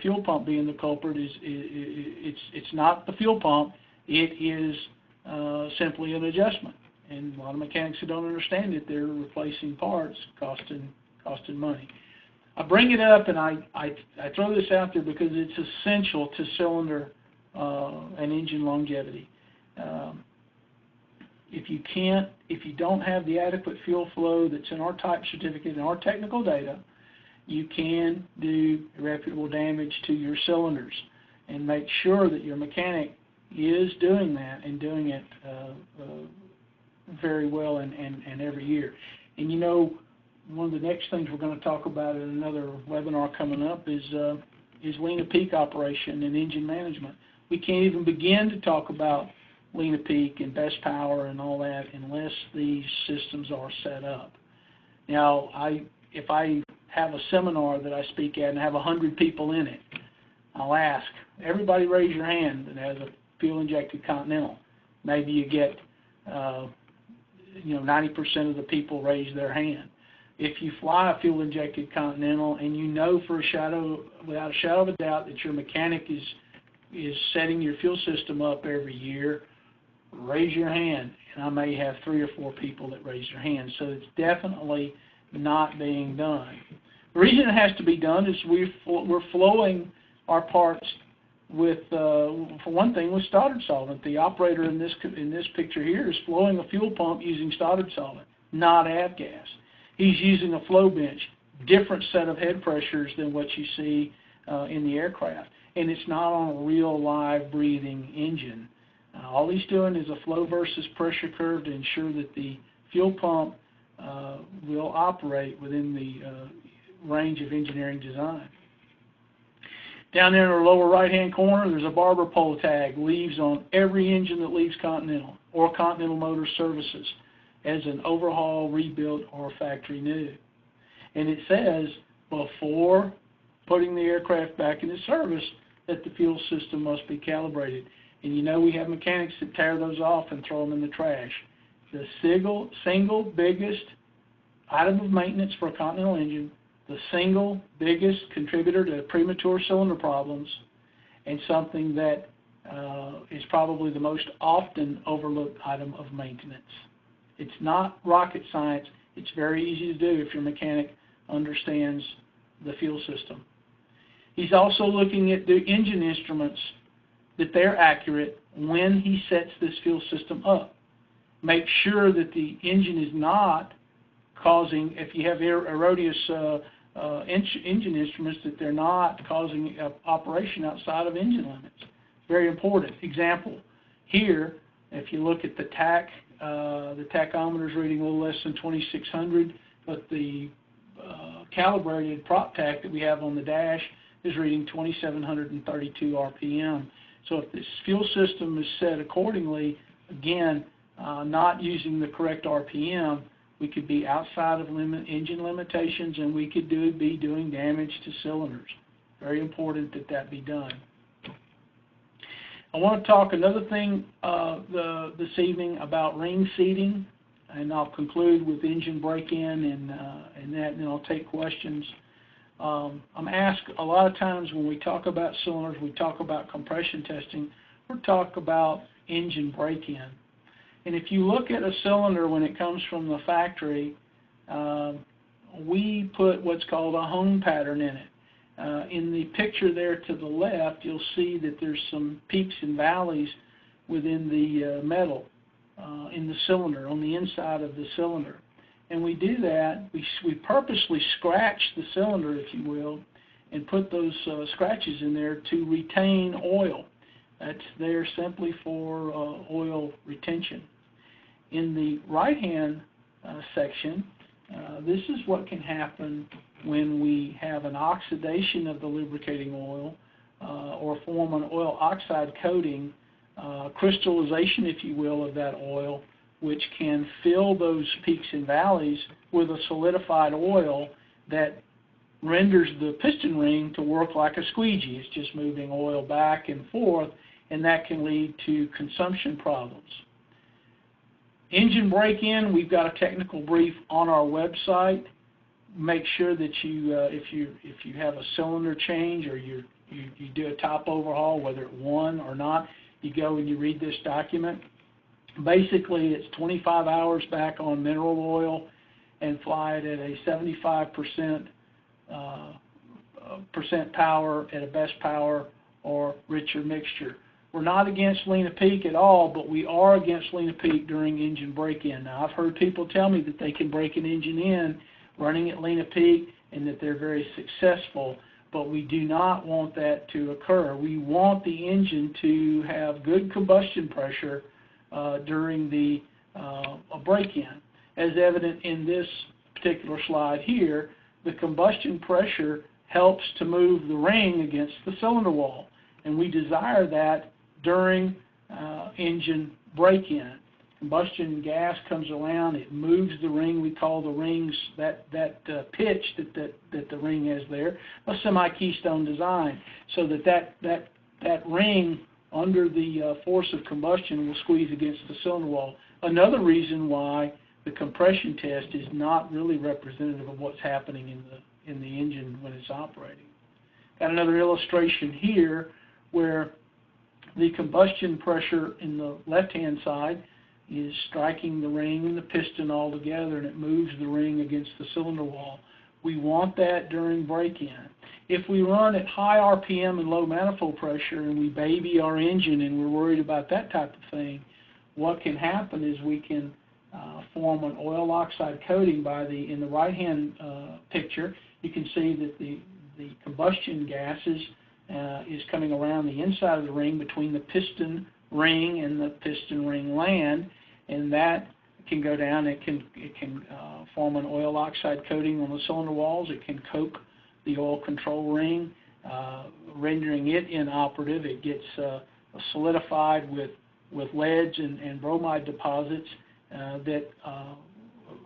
fuel pump being the culprit is it's not the fuel pump. It is simply an adjustment. And a lot of mechanics who don't understand it, they're replacing parts, costing money. I bring it up and I throw this out there because it's essential to cylinder and engine longevity. If you don't have the adequate fuel flow that's in our type certificate and our technical data, you can do irreparable damage to your cylinders. And make sure that your mechanic is doing that and doing it very well and every year. And you know, one of the next things we're going to talk about in another webinar coming up is lean to peak operation and engine management. We can't even begin to talk about lean to peak and best power and all that unless these systems are set up. Now, if I have a seminar that I speak at and have 100 people in it, I'll ask, everybody raise your hand that has a fuel-injected Continental. Maybe you get 90% of the people raise their hand. If you fly a fuel-injected Continental and you know without a shadow of a doubt that your mechanic is setting your fuel system up every year, raise your hand. And I may have 3 or 4 people that raise their hand. So it's definitely not being done. The reason it has to be done is we're flowing our parts with, for one thing, with Stoddard solvent. The operator in this picture here is flowing a fuel pump using Stoddard solvent, not avgas. He's using a flow bench, different set of head pressures than what you see in the aircraft. And it's not on a real live breathing engine. All he's doing is a flow versus pressure curve to ensure that the fuel pump will operate within the range of engineering design. Down there in our lower right-hand corner, there's a Barber Pole Tag, leaves on every engine that leaves Continental or Continental Motor Services as an overhaul, rebuild, or factory new. And it says before putting the aircraft back into service that the fuel system must be calibrated. And you know we have mechanics that tear those off and throw them in the trash. The single biggest item of maintenance for a Continental engine, the single biggest contributor to premature cylinder problems, and something that is probably the most often overlooked item of maintenance. It's not rocket science. It's very easy to do if your mechanic understands the fuel system. He's also looking at the engine instruments, that they're accurate when he sets this fuel system up. Make sure that the engine is not causing, if you have erroneous engine instruments, that they're not causing operation outside of engine limits. Very important. Example, here, if you look at the tachometer is reading a little less than 2600, but the calibrated prop tach that we have on the dash is reading 2732 RPM. So if this fuel system is set accordingly, again, not using the correct RPM, we could be outside of engine limitations, and we could be doing damage to cylinders. Very important that that be done. I want to talk another thing this evening about ring seating, and I'll conclude with engine break-in and that, and then I'll take questions. I'm asked a lot of times when we talk about cylinders, we talk about compression testing, we talk about engine break-in. And if you look at a cylinder when it comes from the factory, we put what's called a hone pattern in it. In the picture there to the left, you'll see that there's some peaks and valleys within the metal in the cylinder, on the inside of the cylinder. And we do that, we purposely scratch the cylinder, if you will, and put those scratches in there to retain oil. That's there simply for oil retention. In the right-hand section, this is what can happen when we have an oxidation of the lubricating oil or form an oil oxide coating, crystallization, if you will, of that oil, which can fill those peaks and valleys with a solidified oil that renders the piston ring to work like a squeegee. It's just moving oil back and forth, and that can lead to consumption problems. Engine break-in, we've got a technical brief on our website. Make sure that you, if you have a cylinder change or you do a top overhaul, whether it won or not, you go and you read this document. Basically, it's 25 hours back on mineral oil and fly it at a 75% power at a best power or richer mixture. We're not against lean a peak at all, but we are against lean a peak during engine break-in. Now, I've heard people tell me that they can break an engine in running at lean a peak and that they're very successful, but we do not want that to occur. We want the engine to have good combustion pressure during the break-in. As evident in this particular slide here, the combustion pressure helps to move the ring against the cylinder wall, and we desire that during engine break-in. Combustion gas comes around, it moves the ring. We call the rings, that pitch that the ring has there, a semi-keystone design, so that ring under the force of combustion will squeeze against the cylinder wall. Another reason why the compression test is not really representative of what's happening in the engine when it's operating. Got another illustration here where the combustion pressure in the left-hand side is striking the ring and the piston all together, and it moves the ring against the cylinder wall. We want that during break-in. If we run at high RPM and low manifold pressure and we baby our engine and we're worried about that type of thing, what can happen is we can form an oil oxide coating in the right-hand picture. You can see that the combustion gases is coming around the inside of the ring between the piston ring and the piston ring land, and that can go down. It can form an oil oxide coating on the cylinder walls. It can coat the oil control ring, rendering it inoperative. It gets solidified with leads and bromide deposits that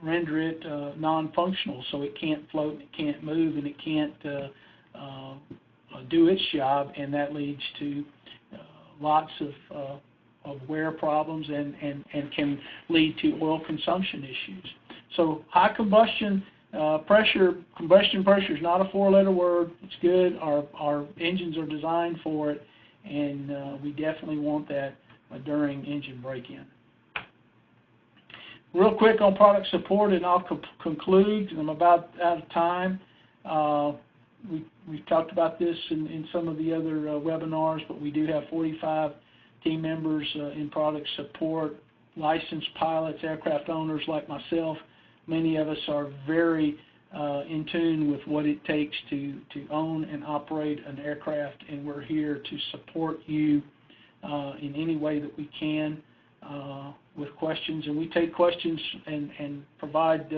render it non-functional, so it can't float, it can't move, and it can't do its job, and that leads to lots of wear problems and can lead to oil consumption issues. So high combustion pressure is not a four-letter word. It's good. Our engines are designed for it, and we definitely want that during engine break-in. Real quick on product support, and I'll conclude. I'm about out of time. We've talked about this in some of the other webinars, but we do have 45 team members in product support, licensed pilots, aircraft owners like myself. Many of us are very in tune with what it takes to own and operate an aircraft, and we're here to support you in any way that we can with questions. And we take questions and provide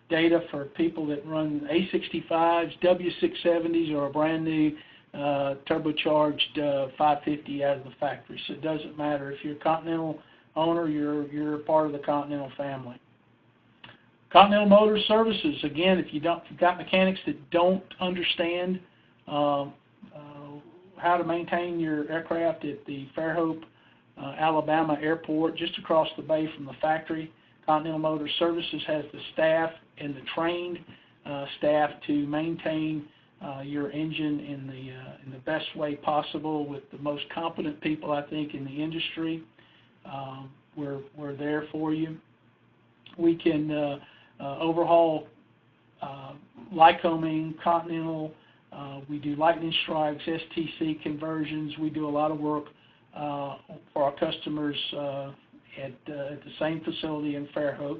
data for people that run A65s, W670s, or a brand new turbocharged 550 out of the factory. So it doesn't matter. If you're a Continental owner, you're part of the Continental family. Continental Motor Services, again, if you've got mechanics that don't understand how to maintain your aircraft at the Fairhope, Alabama airport, just across the bay from the factory, Continental Motor Services has the staff and the trained staff to maintain your engine in the best way possible with the most competent people, I think, in the industry. We're there for you. We can overhaul Lycoming, Continental. We do lightning strikes, STC conversions. We do a lot of work for our customers at the same facility in Fairhope.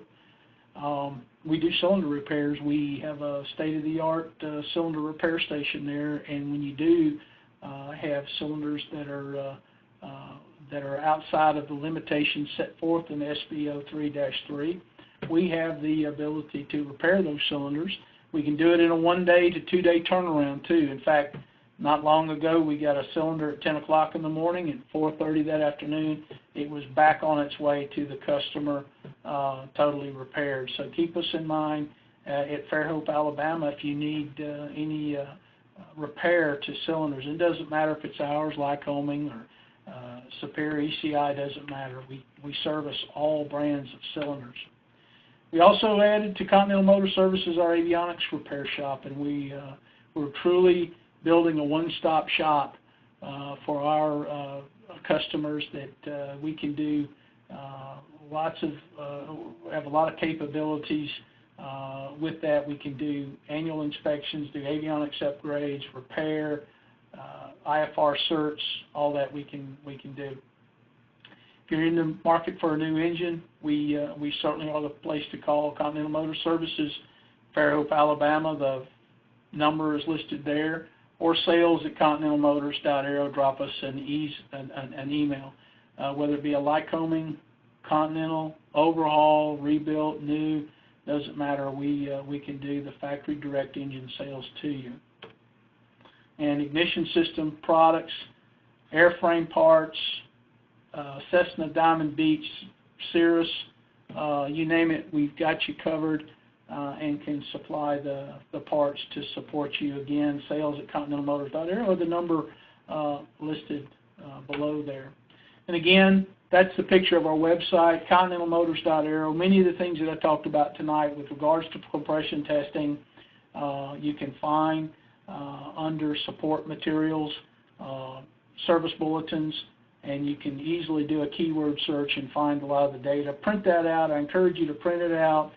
we do cylinder repairs. We have a state-of-the-art cylinder repair station there, and when you do have cylinders that are outside of the limitations set forth in SBO 3-3, we have the ability to repair those cylinders. We can do it in a 1-day to 2-day turnaround too. In fact, not long ago we got a cylinder at 10 o'clock in the morning, and 4:30 that afternoon it was back on its way to the customer totally repaired. So keep us in mind at Fairhope, Alabama, if you need any repair to cylinders. It doesn't matter if it's ours, Lycoming, or Superior ECI, doesn't matter. We service all brands of cylinders. We also added to Continental Motor Services our avionics repair shop, and we're truly building a one-stop shop for our customers that we can do have a lot of capabilities with that. We can do annual inspections, do avionics upgrades, repair, IFR certs, all that we can do. If you're in the market for a new engine, we certainly are the place to call. Continental Motor Services, Fairhope, Alabama. The number is listed there. Or sales@continentalmotors.aero. Drop us an email. Whether it be a Lycoming, Continental, overhaul, rebuilt, new, doesn't matter. We can do the factory direct engine sales to you. And ignition system products, airframe parts, Cessna, Diamond Beach, Cirrus, you name it, we've got you covered and can supply the parts to support you. Again, sales@continentalmotors.aero, or the number listed below there. And again, that's the picture of our website, continentalmotors.aero. Many of the things that I talked about tonight with regards to compression testing, you can find under support materials, service bulletins, and you can easily do a keyword search and find a lot of the data. Print that out. I encourage you to print it out,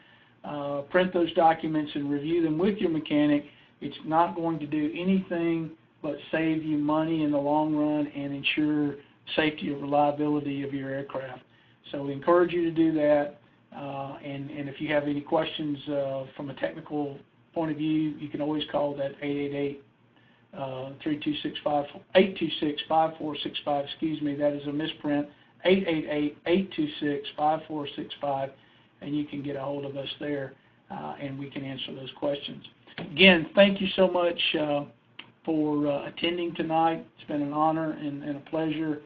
print those documents and review them with your mechanic. It's not going to do anything but save you money in the long run and ensure safety and reliability of your aircraft. So we encourage you to do that, and if you have any questions from a technical point of view, you can always call that 888-326-5465, excuse me, that is a misprint, 888-826-5465, and you can get a hold of us there, and we can answer those questions. Again, thank you so much for attending tonight. It's been an honor and a pleasure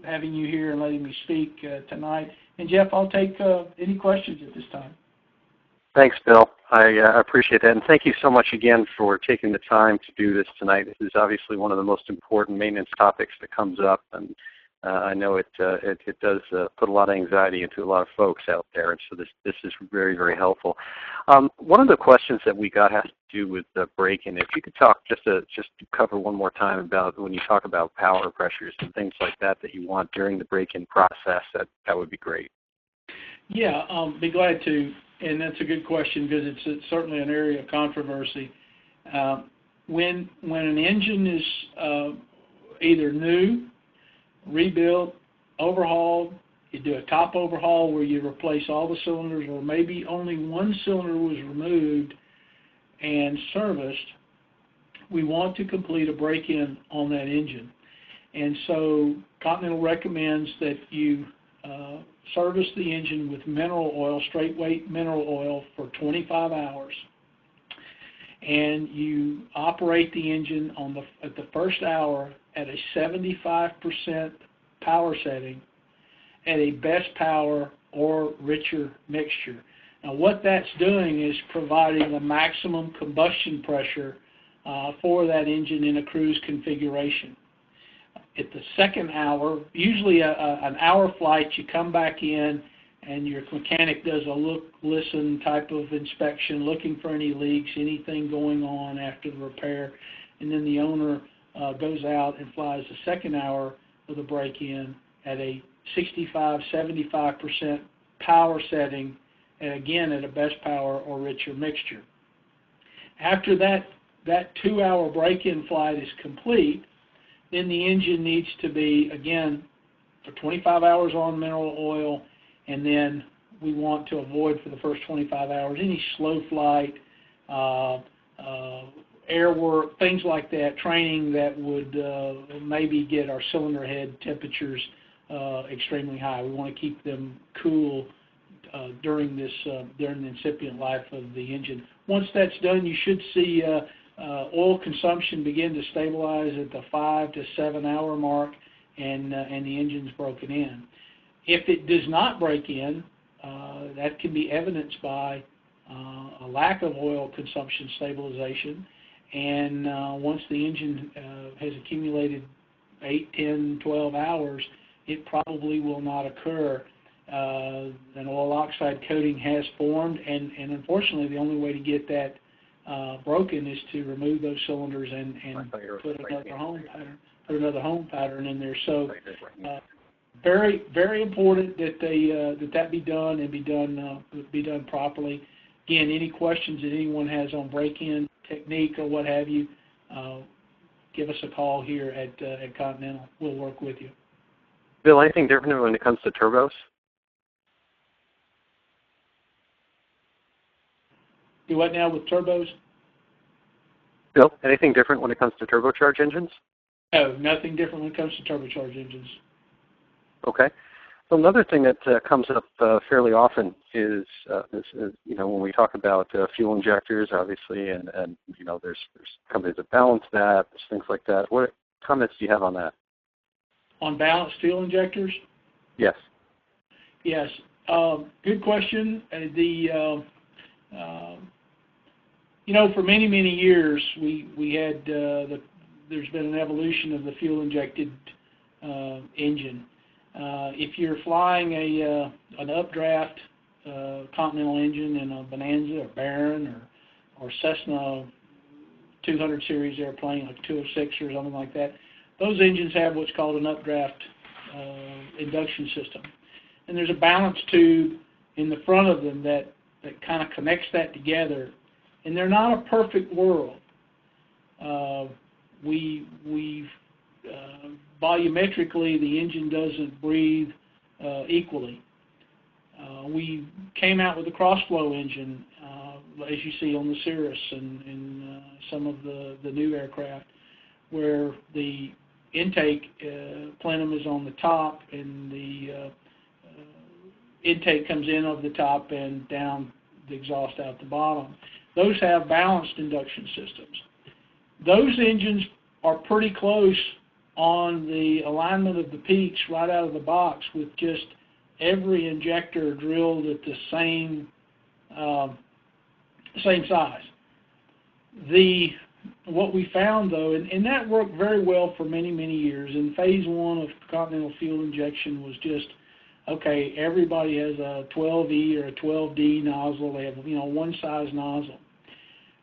having you here and letting me speak tonight. And Jeff, I'll take any questions at this time. Thanks, Bill. I appreciate that, and thank you so much again for taking the time to do this tonight. This is obviously one of the most important maintenance topics that comes up, and I know it does put a lot of anxiety into a lot of folks out there, and so this is very, very helpful. One of the questions that we got has to do with Breakin. If you could talk just to cover one more time about when you talk about power pressures and things like that you want during the Breakin process, that would be great. Yeah, be glad to, and that's a good question because it's certainly an area of controversy. When an engine is either new, rebuilt, overhauled, you do a top overhaul where you replace all the cylinders, or maybe only one cylinder was removed and serviced, we want to complete a break-in on that engine. And so Continental recommends that you service the engine with mineral oil, straight weight mineral oil, for 25 hours. And you operate the engine at the first hour at a 75% power setting at a best power or richer mixture. Now what that's doing is providing the maximum combustion pressure for that engine in a cruise configuration. At the second hour, usually an hour flight, you come back in and your mechanic does a look, listen type of inspection, looking for any leaks, anything going on after the repair, and then the owner goes out and flies the second hour of the break-in at a 65-75% power setting, and again at a best power or richer mixture. After that 2-hour break-in flight is complete, then the engine needs to be, again, for 25 hours on mineral oil, and then we want to avoid for the first 25 hours. Any slow flight, air work, things like that, training that would maybe get our cylinder head temperatures extremely high. We want to keep them cool during the incipient life of the engine. Once that's done, you should see oil consumption begin to stabilize at the 5 to 7 hour mark, and the engine's broken in. If it does not break in, that can be evidenced by a lack of oil consumption stabilization, and once the engine has accumulated 8, 10, 12 hours, it probably will not occur. An oil oxide coating has formed, and unfortunately the only way to get that broken is to remove those cylinders and put another home pattern in there. So very, very important that that be done and be done properly. Again, any questions that anyone has on break-in technique or what have you, give us a call here at Continental. We'll work with you. Bill, anything different when it comes to turbos? Do what now with turbos? Bill, anything different when it comes to turbocharged engines? No, nothing different when it comes to turbocharged engines. Okay. So another thing that comes up fairly often is when we talk about fuel injectors, obviously, and there's companies that balance that, there's things like that. What comments do you have on that? On balanced fuel injectors? Yes. Yes. Good question. For many, many years, we had there's been an evolution of the fuel injected engine. If you're flying an updraft Continental engine in a Bonanza or Baron or Cessna 200 series airplane, like 206 or something like that, those engines have what's called an updraft induction system. And there's a balance tube in the front of them that kind of connects that together. And they're not a perfect world. Volumetrically, the engine doesn't breathe equally. We came out with a cross-flow engine, as you see on the Cirrus and some of the new aircraft, where the intake plenum is on the top and the intake comes in over the top and down the exhaust out the bottom. Those have balanced induction systems. Those engines are pretty close on the alignment of the peaks right out of the box, with just every injector drilled at the same size. What we found, though, and that worked very well for many, many years. In phase one of Continental fuel injection was just, okay, everybody has a 12E or a 12D nozzle. They have, one size nozzle.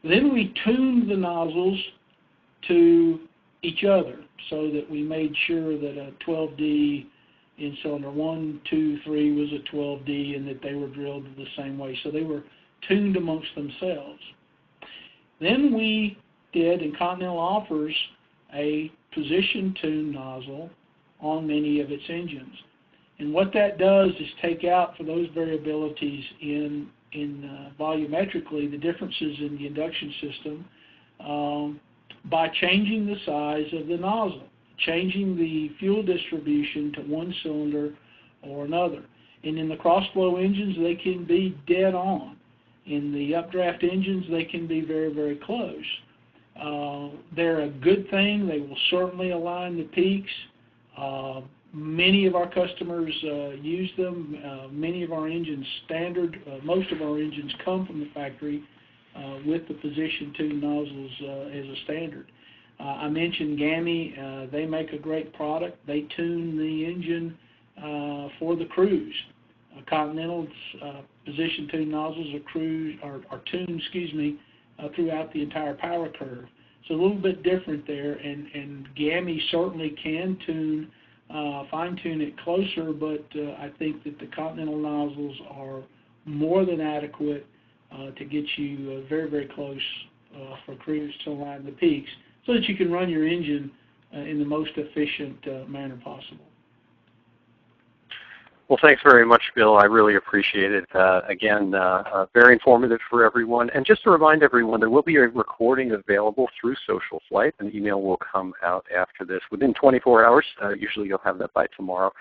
Then we tuned the nozzles to each other so that we made sure that a 12D in cylinder 1, 2, 3 was a 12D and that they were drilled the same way. So they were tuned amongst themselves. Then we did, and Continental offers, a position-tuned nozzle on many of its engines. And what that does is take out, for those variabilities in volumetrically, the differences in the induction system by changing the size of the nozzle, changing the fuel distribution to one cylinder or another. And in the cross-flow engines, they can be dead on. In the updraft engines, they can be very, very close. They're a good thing. They will certainly align the peaks. Many of our customers use them. Many of our engines most of our engines come from the factory with the position-tuned nozzles as a standard. I mentioned GAMI. They make a great product. They tune the engine for the cruise. Continental's position-tuned nozzles are tuned, throughout the entire power curve. So a little bit different there, and GAMI certainly can fine-tune it closer, but I think that the Continental nozzles are more than adequate to get you very, very close for cruise to align the peaks so that you can run your engine in the most efficient manner possible. Well, thanks very much, Bill. I really appreciate it. Again, very informative for everyone. And just to remind everyone, there will be a recording available through Social Flight. An email will come out after this within 24 hours. Usually you'll have that by tomorrow.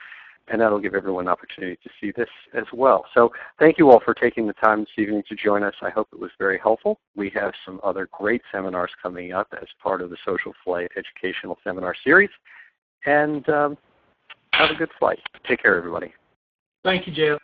And that will give everyone an opportunity to see this as well. So thank you all for taking the time this evening to join us. I hope it was very helpful. We have some other great seminars coming up as part of the Social Flight Educational Seminar Series. And have a good flight. Take care, everybody. Thank you, Jeff.